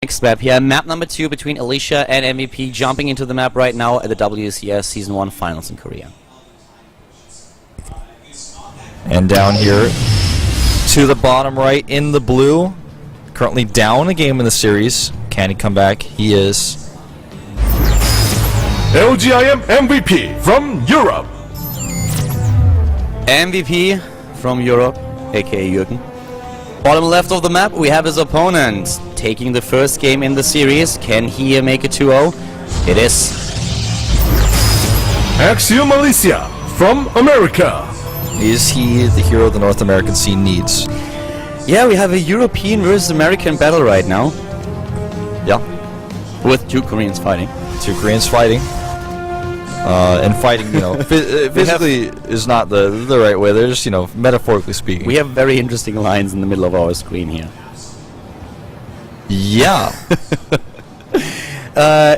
next map here. Map number 2 between Alicia and MVP, jumping into the map right now at the WCS Season 1 Finals in Korea. And down here to the bottom right in the blue, currently down a game in the series. Can he come back? He is. LGIM MVP from Europe. MVP from Europe, aka Jürgen. Bottom left of the map, we have his opponent taking the first game in the series. Can he make it 2-0? It is. Axiom Alicia from America. Is he the hero the North American scene needs? Yeah, we have a European versus American battle right now. Yeah. With 2 Koreans fighting. 2 Koreans fighting. And fighting, you know, physically is not the right way. They're just, you know, metaphorically speaking. We have very interesting lines in the middle of our screen here. Yeah.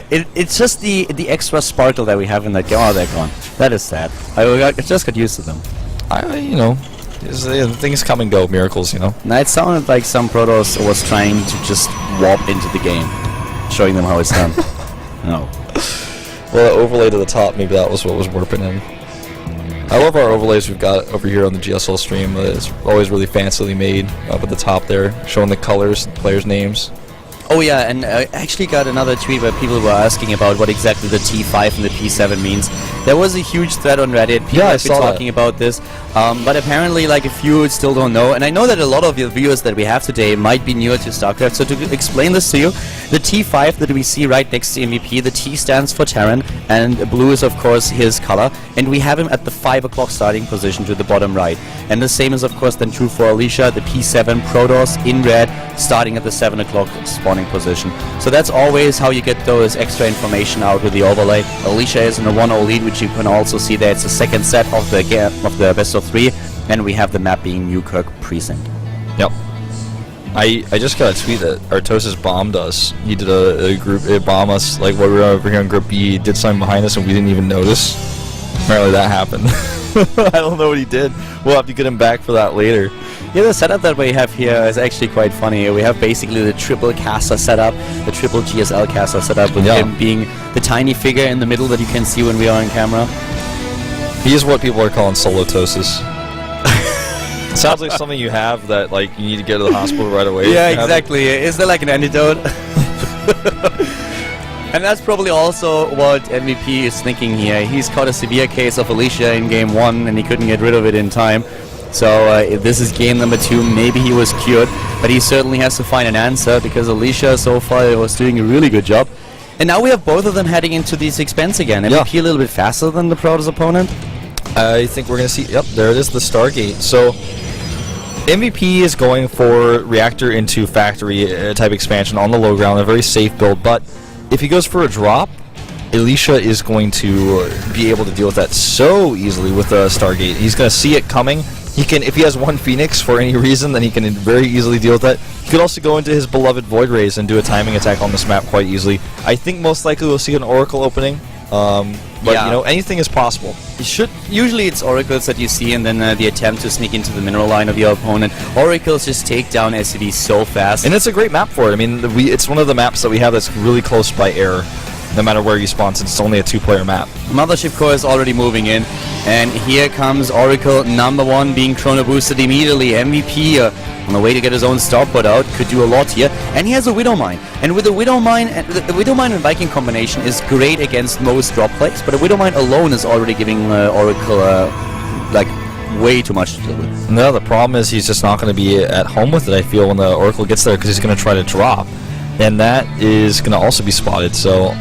It's just the extra sparkle that we have in that game. Oh, they're gone. That is sad. I just got used to them. You know, things come and go, miracles, you know. Now it sounded like some Protoss was trying to just warp into the game, showing them how it's done. No. Well, the overlay to the top, maybe that was what was warping in. I love our overlays we've got over here on the GSL stream. It's always really fancily made up at the top there, showing the colors, the players' names. Oh yeah, and I actually got another tweet where people were asking about what exactly the T5 and the P7 means. There was a huge thread on Reddit. People have been talking about this, but apparently like a few still don't know. And I know that a lot of your viewers that we have today might be newer to StarCraft, so to explain this to you, the T5 that we see right next to MVP, the T stands for Terran, and blue is of course his color, and we have him at the 5 o'clock starting position to the bottom right. And the same is of course then true for Alicia, the P7 Protoss in red, starting at the 7 o'clock spawning position. So that's always how you get those extra information out with the overlay. Alicia is in a 1-0 lead, which you can also see there. It's the second set of the best of 3, and we have the map being Newkirk Precinct. Yep. I just got a tweet that Artosis bombed us. He did a group bomb us, like when we were over here on Group B. He did something behind us and we didn't even notice. Apparently that happened. I don't know what he did. We'll have to get him back for that later. Yeah, the setup that we have here is actually quite funny. We have basically the triple caster setup, the triple GSL caster setup, with him being the tiny figure in the middle that you can see when we are on camera. He is what people are calling solotosis. Sounds like something you have that like you need to get to the hospital right away. Yeah, exactly. Is there like an antidote? And that's probably also what MVP is thinking here. He's caught a severe case of Alicia in game 1 and he couldn't get rid of it in time. So if this is game number 2, maybe he was cured, but he certainly has to find an answer because Alicia so far was doing a really good job. And now we have both of them heading into the expense again. MVP a little bit faster than the Protoss opponent. I think we're going to see, yep, there it is, the Stargate. So MVP is going for reactor into factory type expansion on the low ground, a very safe build, but if he goes for a drop, Alicia is going to be able to deal with that so easily with the Stargate. He's going to see it coming. He can, if he has one Phoenix for any reason, then he can very easily deal with that. He could also go into his beloved Void Rays and do a timing attack on this map quite easily. I think most likely we'll see an Oracle opening, but you know, anything is possible. Usually it's Oracles that you see, and then the attempt to sneak into the mineral line of your opponent. Oracles just take down SCV so fast. And it's a great map for it. I mean, it's one of the maps that we have that's really close by air. No matter where you spawn, since it's only a 2-player map. Mothership Core is already moving in, and here comes Oracle number 1 being chrono boosted immediately. MVP on the way to get his own starport out, could do a lot here, and he has a Widow Mine. And with the Widow Mine, the Widow Mine and Viking combination is great against most drop plays, but a Widow Mine alone is already giving Oracle like way too much to deal with. No, the problem is he's just not going to be at home with it, I feel, when the Oracle gets there, because he's going to try to drop, and that is going to also be spotted. So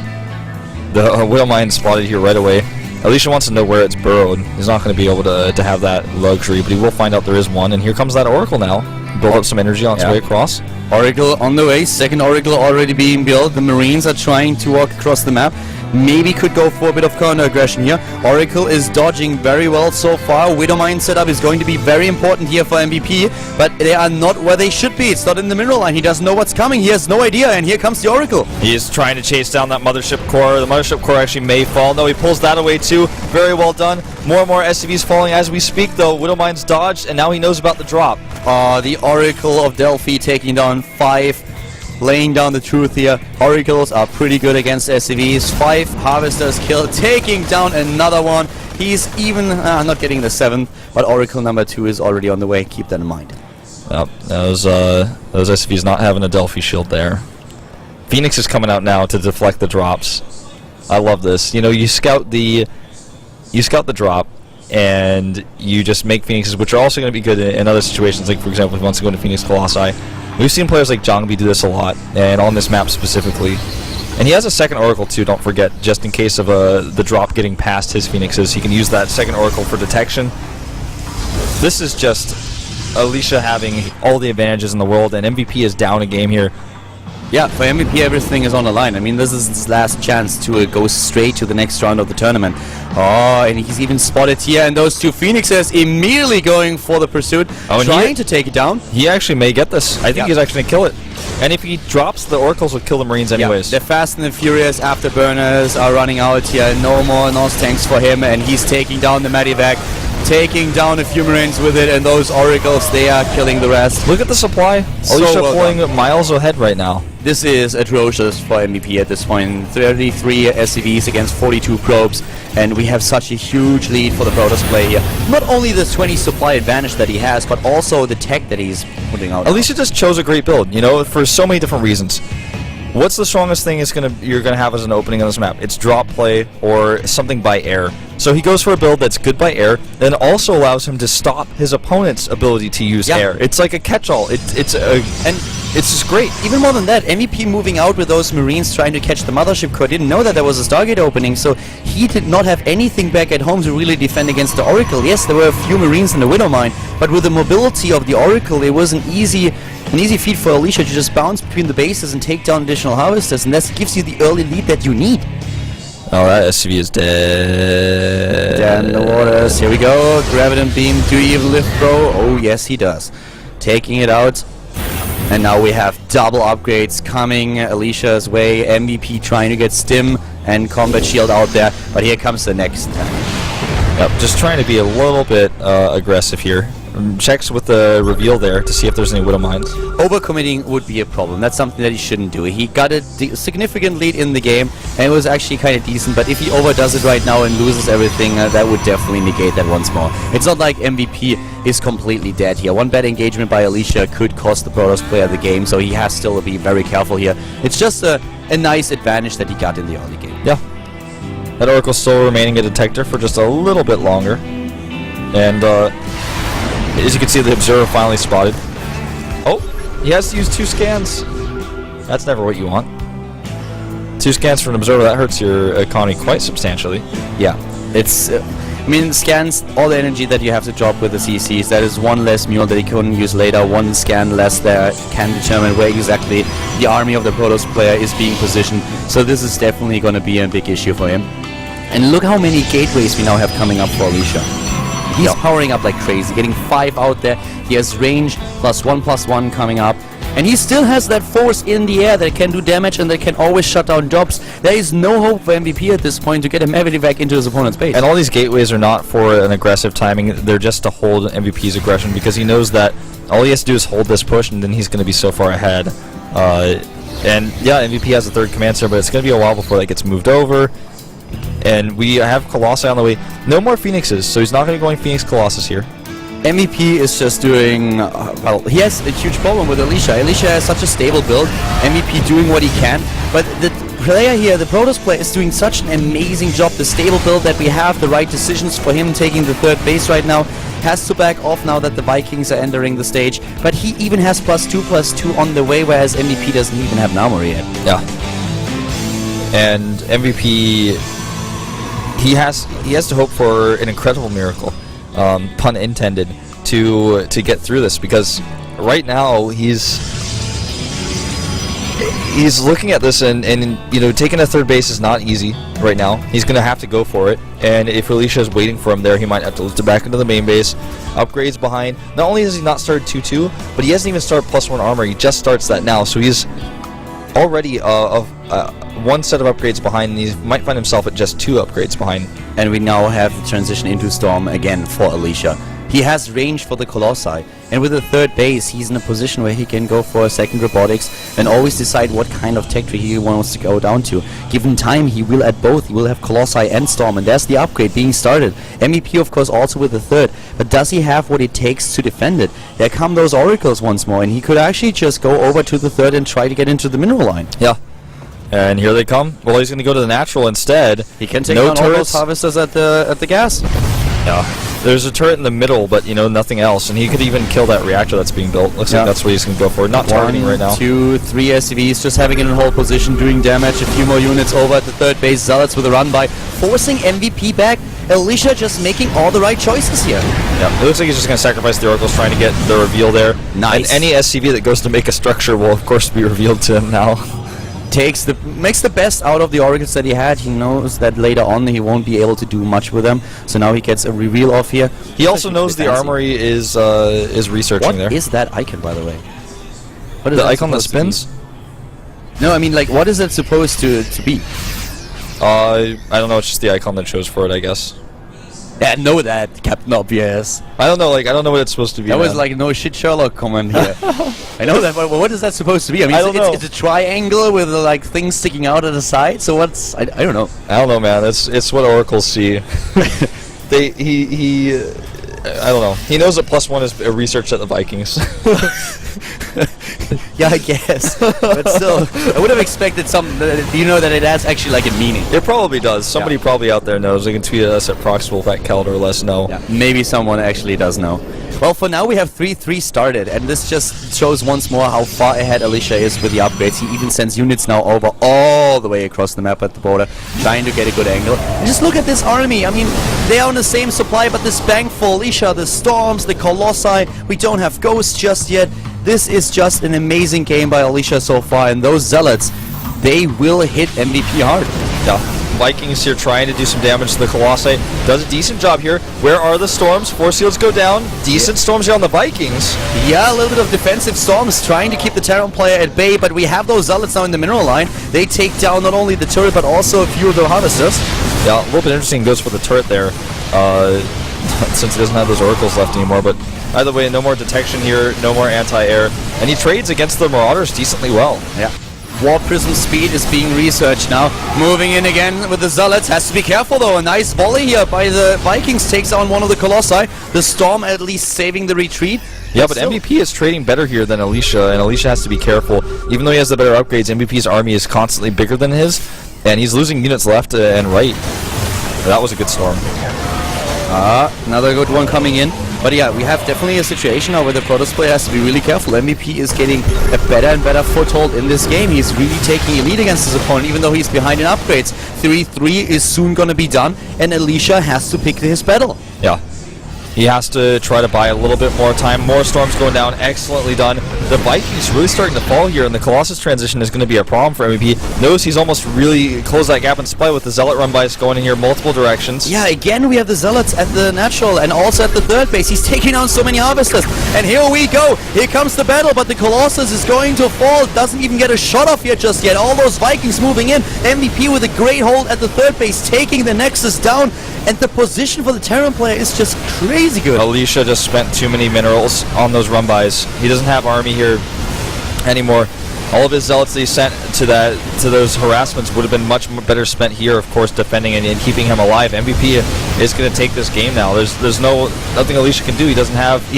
the Widow Mine spotted here right away. Alicia wants to know where it's burrowed. He's not going to be able to have that luxury, but he will find out there is one. And here comes that Oracle now. Build up some energy on its way across. Oracle on the way. Second Oracle already being built. The Marines are trying to walk across the map. Maybe could go for a bit of counter aggression here. Oracle is dodging very well so far. Widow Mine setup is going to be very important here for MVP, but they are not where they should be. It's not in the mineral line. He doesn't know what's coming. He has no idea, and here comes the Oracle. He is trying to chase down that Mothership Core. The Mothership Core actually may fall. No, he pulls that away too. Very well done. More and more SCVs falling as we speak, though. Widow Mine's dodged, and now he knows about the drop. The Oracle of Delphi taking down 5 laying down the truth here. Oracles are pretty good against SCVs. 5 Harvesters killed, taking down another one. He's even not getting the 7th, but Oracle number 2 is already on the way. Keep that in mind. Yep, those SCVs not having a Delphi shield there. Phoenix is coming out now to deflect the drops. I love this. You know, you scout the drop, and you just make Phoenixes, which are also going to be good in other situations. Like, for example, if he wants to go into Phoenix Colossi. We've seen players like Zhongbi do this a lot, and on this map specifically. And he has a second Oracle too, don't forget, just in case of the drop getting past his Phoenixes. He can use that second Oracle for detection. This is just Alicia having all the advantages in the world, and MVP is down a game here. Yeah, for MVP everything is on the line. I mean, this is his last chance to go straight to the next round of the tournament. Oh, and he's even spotted here, and those 2 Phoenixes immediately going for the pursuit, trying to take it down. He actually may get this. I think he's actually going to kill it. And if he drops, the Oracles will kill the Marines anyways. They're fast and furious. Afterburners are running out here. No more Norse tanks for him, and he's taking down the Medivac, taking down a few Marines with it, and those Oracles, they are killing the rest. Look at the supply. Alicia pulling miles ahead right now. This is atrocious for MVP at this point. 33 SCVs against 42 probes, and we have such a huge lead for the Protoss play here. Not only the 20 supply advantage that he has, but also the tech that he's putting out. Alicia just chose a great build, you know, for so many different reasons. What's the strongest thing you're gonna have as an opening on this map? It's drop play or something by air. So he goes for a build that's good by air, then also allows him to stop his opponent's ability to use air. It's like a catch-all. It's just great. Even more than that, MVP moving out with those Marines trying to catch the Mothership core didn't know that there was a Stargate opening, so he did not have anything back at home to really defend against the Oracle. Yes, there were a few Marines in the Widow Mine, but with the mobility of the Oracle, it was an easy feat for Alicia to just bounce between the bases and take down additional Harvesters, and that gives you the early lead that you need. Oh, that SCV is dead. Down in the waters. Here we go. Graviton Beam. Do you even live, bro? Oh, yes, he does. Taking it out. And now we have double upgrades coming Alicia's way. MVP trying to get Stim and Combat Shield out there. But here comes the next. Yep, just trying to be a little bit aggressive here. Checks with the reveal there to see if there's any Widow Mines. Overcommitting would be a problem. That's something that he shouldn't do. He got a significant lead in the game, and it was actually kind of decent, but if he overdoes it right now and loses everything, that would definitely negate that once more. It's not like MVP is completely dead here. One bad engagement by Alicia could cost the Protoss player the game, so he has still to be very careful here. It's just a nice advantage that he got in the early game. Yeah. That Oracle still remaining a detector for just a little bit longer. And, as you can see, the Observer finally spotted. Oh, he has to use 2 scans. That's never what you want. 2 scans for an Observer, that hurts your economy quite substantially. Yeah, it's... I mean, scans, all the energy that you have to drop with the CCs, that is 1 less mule that he couldn't use later, 1 scan less that can determine where exactly the army of the Protoss player is being positioned. So this is definitely going to be a big issue for him. And look how many gateways we now have coming up for Alicia. He's powering up like crazy, getting 5 out there. He has range +1/+1 coming up. And he still has that force in the air that can do damage and that can always shut down jobs. There is no hope for MVP at this point to get him back into his opponent's base. And all these gateways are not for an aggressive timing. They're just to hold MVP's aggression, because he knows that all he has to do is hold this push, and then he's going to be so far ahead. And yeah, MVP has the 3rd command center, but it's going to be a while before that gets moved over. And we have Colossi on the way. No more Phoenixes, so he's not going to be going Phoenix Colossus here. MVP is just doing, well, he has a huge problem with Alicia. Alicia has such a stable build, MVP doing what he can, but the player here, the Protoss player, is doing such an amazing job. The stable build that we have, the right decisions for him taking the 3rd base right now, has to back off now that the Vikings are entering the stage, but he even has +2/+2 on the way, whereas MVP doesn't even have an armory yet. Yeah. And MVP... He has to hope for an incredible miracle, pun intended, to get through this, because right now he's looking at this and you know, taking a 3rd base is not easy right now. He's gonna have to go for it, and if Alicia is waiting for him there, he might have to lift it back into the main base. Upgrades behind. Not only has he not started 2/2, but he hasn't even started +1 armor. He just starts that now, so he's already 1 set of upgrades behind, and he might find himself at just 2 upgrades behind. And we now have the transition into Storm again for Alicia. He has range for the Colossi, and with the third base, he's in a position where he can go for a second robotics and always decide what kind of tech tree he wants to go down to. Given time, he will add both. He will have Colossi and Storm, and there's the upgrade being started. MVP, of course, also with the third, but does he have what it takes to defend it? There come those Oracles once more, and he could actually just go over to the third and try to get into the mineral line. Yeah. And here they come. Well, he's going to go to the natural instead. He can take no down all those harvesters at the gas. Yeah. There's a turret in the middle, but, you know, nothing else. And he could even kill that reactor that's being built. Looks like that's what he's going to go for. Not targeting right now. 2, 3 SCVs, just having it in hold position, doing damage. A few more units over at the third base. Zealots with a run by, forcing MVP back. Alicia just making all the right choices here. Yeah, it looks like he's just going to sacrifice the Oracles, trying to get the reveal there. Nice. And any SCV that goes to make a structure will, of course, be revealed to him now. Makes the best out of the Oracles that he had. He knows that later on he won't be able to do much with them, so now he gets a reveal off here. He also knows the armory is researching there. What is that icon, by the way? What is the icon that spins? No, I mean, like, what is it supposed to be? I don't know. It's just the icon that shows for it, I guess. Yeah, know that, Captain Obvious. I don't know. Like, I don't know what it's supposed to be. That was like no shit Sherlock comment here. I know that, but what is that supposed to be? I mean, I don't know. It's a triangle with like things sticking out at the side. So what's? I don't know. I don't know, man. It's what Oracles see. He I don't know. He knows that +1 is researched at the Vikings. Yeah, I guess. But still, I would have expected something. You know that it has actually like a meaning. It probably does. Somebody probably out there knows. They can tweet at us at ProxWolf@Calder or let us know. Yeah, maybe someone actually does know. Well, for now we have 3-3 started, and this just shows once more how far ahead Alicia is with the upgrades. He even sends units now over all the way across the map at the border, trying to get a good angle. And just look at this army. I mean, they are on the same supply, but this bank for Alicia, the Storms, the Colossi, we don't have Ghosts just yet. This is just an amazing game by Alicia so far, and those Zealots, they will hit MVP hard. Yeah. Vikings here trying to do some damage to the Colossi. Does a decent job here. Where are the Storms? Force fields go down. Decent Storms here on the Vikings. Yeah, a little bit of defensive Storms trying to keep the Terran player at bay, but we have those Zealots now in the mineral line. They take down not only the turret, but also a few of the harvesters. Yeah, a little bit interesting goes for the turret there, since he doesn't have those Oracles left anymore, but either way, no more detection here, no more anti-air, and he trades against the Marauders decently well. Yeah. Warp Prism speed is being researched now. Moving in again with the Zealots. Has to be careful though. A nice volley here by the Vikings takes on one of the Colossi. The Storm at least saving the retreat. Yeah, but MVP is trading better here than Alicia, and Alicia has to be careful. Even though he has the better upgrades, MVP's army is constantly bigger than his, and he's losing units left and right. That was a good Storm. Another good one coming in. But yeah, we have definitely a situation now where the Protoss player has to be really careful. MVP is getting a better and better foothold in this game. He's really taking a lead against his opponent, even though he's behind in upgrades. 3-3 is soon going to be done, and Alicia has to pick his battle. Yeah. He has to try to buy a little bit more time. More Storms going down. Excellently done. The Vikings really starting to fall here, and the Colossus transition is going to be a problem for MVP. Notice he's almost really closed that gap in supply with the Zealot run bys going in here multiple directions. Yeah, again we have the Zealots at the natural and also at the third base. He's taking down so many harvesters. And here we go. Here comes the battle, but the Colossus is going to fall. Doesn't even get a shot off here just yet. All those Vikings moving in. MVP with a great hold at the third base, taking the Nexus down. And the position for the Terran player is just crazy good. Alicia just spent too many minerals on those run-bys. He doesn't have army here anymore. All of his Zealots that he sent to those harassments would have been much better spent here, of course, defending and keeping him alive. MVP is going to take this game now. There's nothing Alicia can do. He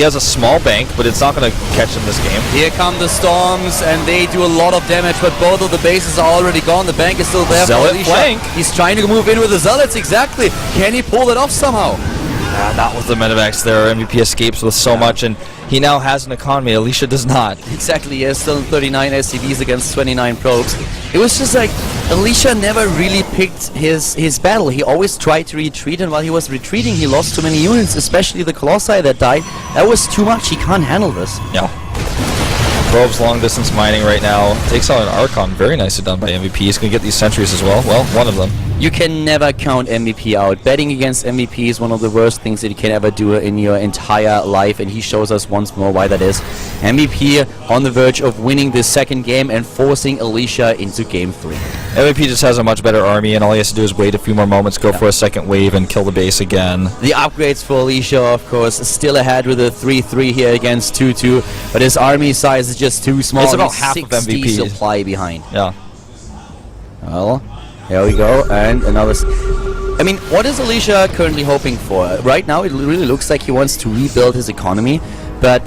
has a small bank, but it's not going to catch him this game. Here come the Storms, and they do a lot of damage, but both of the bases are already gone. The bank is still there for Zealot Alicia. flank. He's trying to move in with the Zealots, exactly. Can he pull it off somehow? Not with the Medivacs there. MVP escapes with so much, and he now has an economy. Alicia does not. Exactly, he has still 39 SCVs against 29 probes. It was just like, Alicia never really picked his battle. He always tried to retreat, and while he was retreating, he lost too many units, especially the Colossi that died. That was too much. He can't handle this. Yeah. Probes long distance mining right now. Takes out an Archon. Very nicely done by MVP. He's going to get these sentries as well. Well, one of them. You can never count MVP out. Betting against MVP is one of the worst things that you can ever do in your entire life, and he shows us once more why that is. MVP on the verge of winning this second game and forcing Alicia into game 3. MVP just has a much better army, and all he has to do is wait a few more moments, go for a second wave, and kill the base again. The upgrades for Alicia, of course, still ahead with a 3-3 here against 2-2, but his army size is just too small. It's about He's half of 60 MVP. supply behind. Yeah. Well, here we go, and another... I mean, what is Alicia currently hoping for? Right now, it really looks like he wants to rebuild his economy, but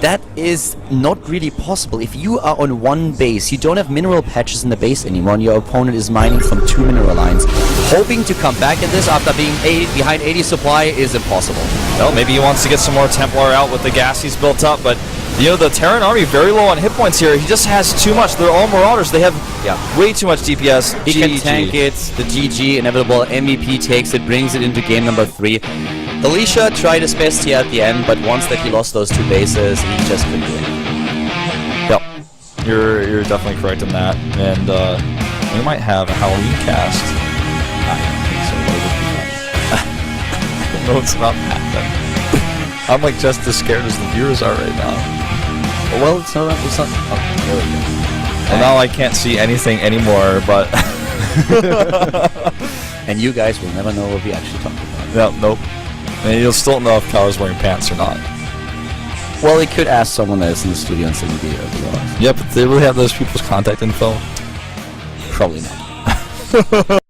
that is not really possible. If you are on one base, you don't have mineral patches in the base anymore, and your opponent is mining from 2 mineral lines. Hoping to come back at this after being behind 80 supply is impossible. Well, maybe he wants to get some more Templar out with the gas he's built up, but you know, the Terran army very low on hit points here. He just has too much. They're all Marauders. They have way too much DPS. He can tank it, the GG, inevitable. MVP takes it, brings it into game number 3. Alicia tried his best here at the end, but once that he lost those 2 bases, he just couldn't do it. Yep. You're definitely correct in that. And we might have a Halloween cast. I don't think so. No, it's not happening. I'm like just as scared as the viewers are right now. Well, it's not. Oh, there we go. Well, now I can't see anything anymore, but... And you guys will never know what we actually talked about. Yeah, nope. And you'll still know if Kyler's wearing pants or not. Well, we could ask someone else in the studio and send the video. Yeah, but they really have those people's contact info? Probably not.